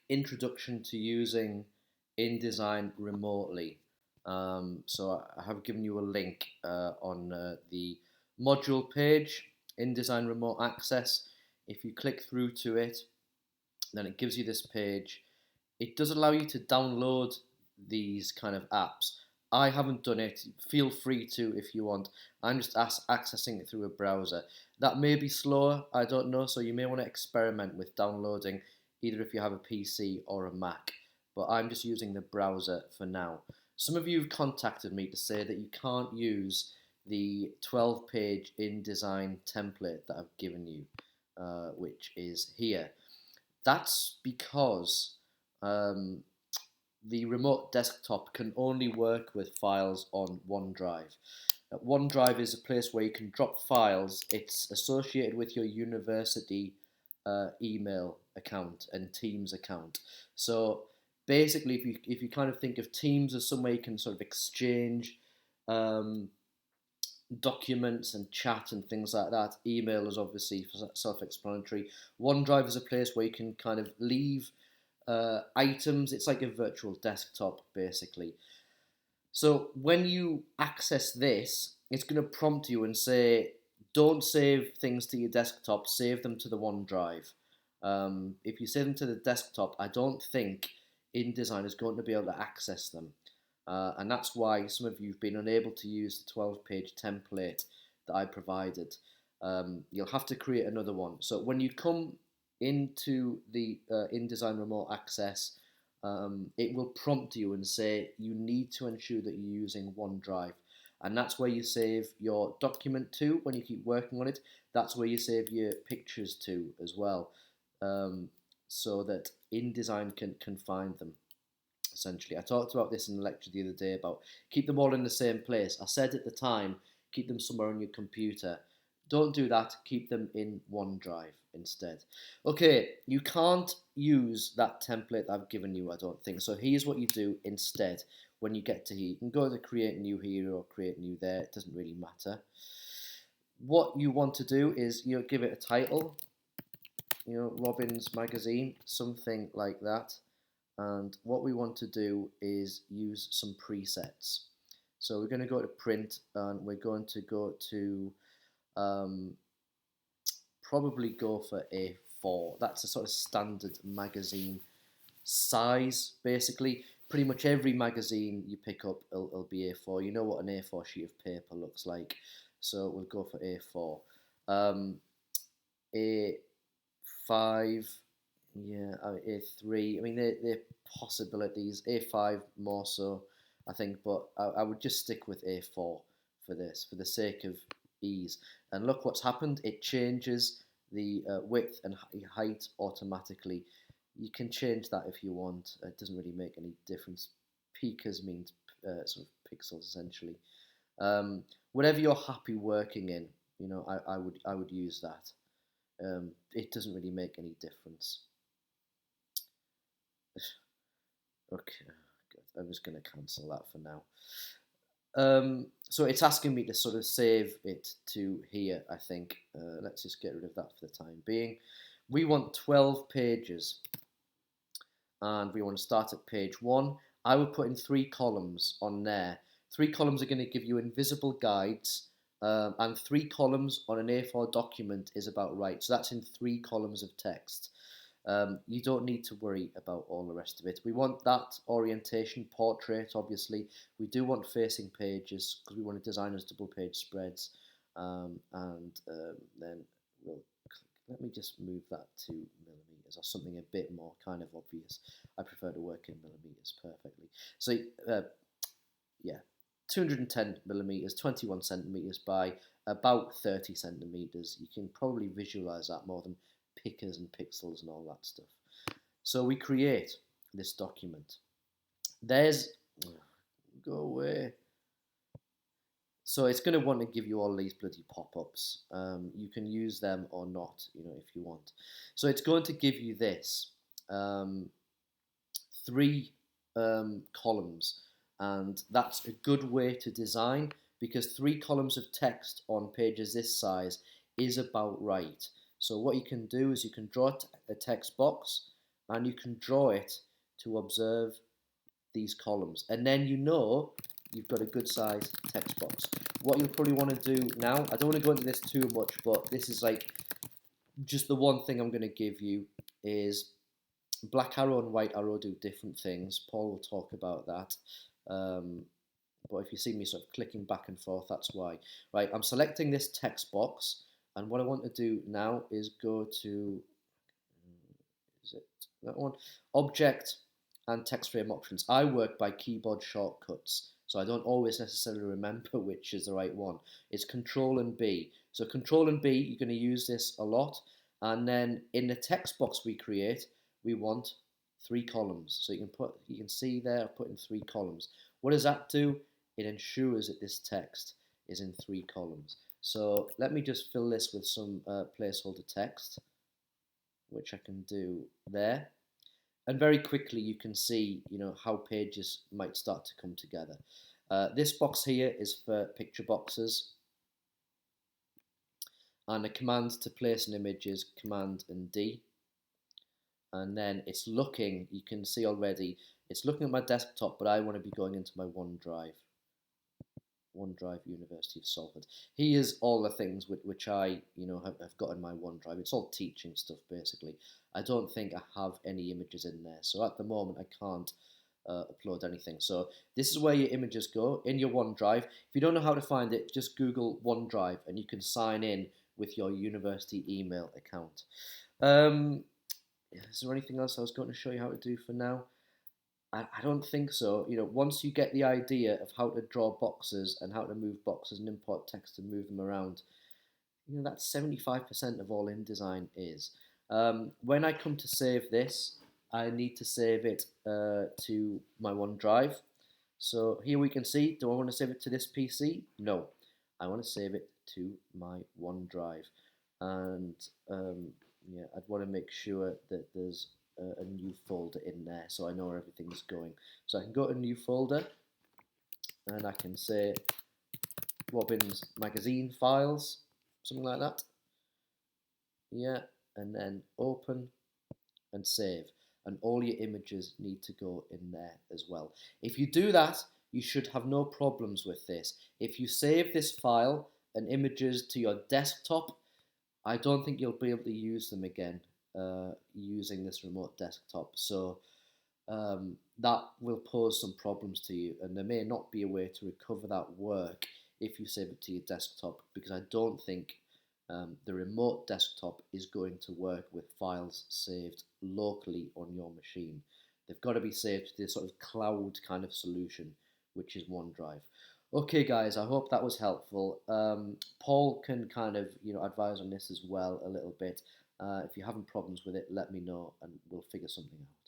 introduction to using InDesign remotely. So I have given you a link on the module page, InDesign Remote Access. If you click through to it, then it gives you this page. It does allow you to download these kind of apps. I haven't done it. Feel free to if you want. I'm just accessing it through a browser. That may be slower, I don't know, so you may want to experiment with downloading either if you have a PC or a Mac. But I'm just using the browser for now. Some of you have contacted me to say that you can't use the 12-page InDesign template that I've given you, which is here. That's because the remote desktop can only work with files on OneDrive. OneDrive is a place where you can drop files. It's associated with your university email account and Teams account. So basically, if you kind of think of Teams as somewhere you can sort of exchange documents and chat and things like that, email is obviously self-explanatory. OneDrive is a place where you can kind of leave items. It's like a virtual desktop, basically. So when you access this, it's going to prompt you and say, don't save things to your desktop, save them to the OneDrive. If you save them to the desktop, I don't think InDesign is going to be able to access them. And that's why some of you have been unable to use the 12-page template that I provided. You'll have to create another one. So when you come into the InDesign Remote Access, it will prompt you and say you need to ensure that you're using OneDrive. And that's where you save your document to when you keep working on it. That's where you save your pictures to as well, so that InDesign can find them. Essentially, I talked about this in the lecture the other day about keep them all in the same place. I said at the time, keep them somewhere on your computer. Don't do that, keep them in OneDrive instead. Okay, you can't use that template I've given you, I don't think. So here's what you do instead when you get to here. You can go to create new here or create new there, it doesn't really matter. What you want to do is give it a title, Robin's Magazine, something like that. And what we want to do is use some presets. So we're going to go to print and we're going to go to probably go for A4. That's a sort of standard magazine size, basically. Pretty much every magazine you pick up will be A4. You know what an A4 sheet of paper looks like. So we'll go for A4. A5, yeah, A3. I mean, they're possibilities. A5 more so, I think, but I would just stick with A4 for this, for the sake of ease. And look what's happened. It changes the width and height automatically. You can change that if you want. It doesn't really make any difference. Picas means sort of pixels, essentially. Whatever you're happy working in, I would use that. It doesn't really make any difference. Okay, good. I'm just going to cancel that for now. So it's asking me to sort of save it to here, I think. Let's just get rid of that for the time being. We want 12 pages. And we want to start at page 1. I would put in 3 columns on there. 3 columns are going to give you invisible guides. And 3 columns on an A4 document is about right. So that's in 3 columns of text. You don't need to worry about all the rest of it. We want that orientation, portrait, obviously. We do want facing pages because we want to design as double page spreads. Then we'll let me just move that to millimeters or something a bit more kind of obvious. I prefer to work in millimeters perfectly. So yeah, 210 millimeters, 21 centimeters by about 30 centimeters. You can probably visualize that more than pickers and pixels and all that stuff. So we create this document. Go away. So it's going to want to give you all these bloody pop-ups. You can use them or not, if you want. So it's going to give you this 3 columns, and that's a good way to design because 3 columns of text on pages this size is about right. So what you can do is you can draw a text box and you can draw it to observe these columns, and then you know you've got a good size text box. What you'll probably want to do now, I don't want to go into this too much, but this is like just the one thing I'm going to give you is black arrow and white arrow do different things. Paul will talk about that. But if you see me sort of clicking back and forth, that's why. Right, I'm selecting this text box, and what I want to do now is go to, is it that one? Object and text frame options. I work by keyboard shortcuts, so I don't always necessarily remember which is the right one. It's Control and B. So Control and B, you're going to use this a lot, and then in the text box we create, we want 3 columns. So you can see there, I've put in 3 columns. What does that do? It ensures that this text is in 3 columns. So let me just fill this with some placeholder text, which I can do there. And very quickly you can see, how pages might start to come together. This box here is for picture boxes, and the command to place an image is Command and D. And then it's looking, you can see already, it's looking at my desktop, but I want to be going into my OneDrive. OneDrive University of Salford. Here's all the things which I, have got in my OneDrive. It's all teaching stuff, basically. I don't think I have any images in there. So at the moment, I can't upload anything. So this is where your images go, in your OneDrive. If you don't know how to find it, just Google OneDrive, and you can sign in with your university email account. Is there anything else I was going to show you how to do for now? I don't think so. Once you get the idea of how to draw boxes and how to move boxes and import text and move them around, that's 75% of all InDesign is. When I come to save this, I need to save it to my OneDrive. So here we can see, do I want to save it to this PC? No, I want to save it to my OneDrive. And yeah, I'd want to make sure that there's a new folder in there so I know where everything's going. So I can go to new folder, and I can say Robbins magazine files, something like that. Yeah, and then open and save. And all your images need to go in there as well. If you do that, you should have no problems with this. If you save this file and images to your desktop, I don't think you'll be able to use them again using this remote desktop. So that will pose some problems to you, and there may not be a way to recover that work if you save it to your desktop, because I don't think the remote desktop is going to work with files saved locally on your machine. They've got to be saved to this sort of cloud kind of solution, which is OneDrive. Okay, guys, I hope that was helpful. Paul can kind of, advise on this as well a little bit. If you're having problems with it, let me know and we'll figure something out.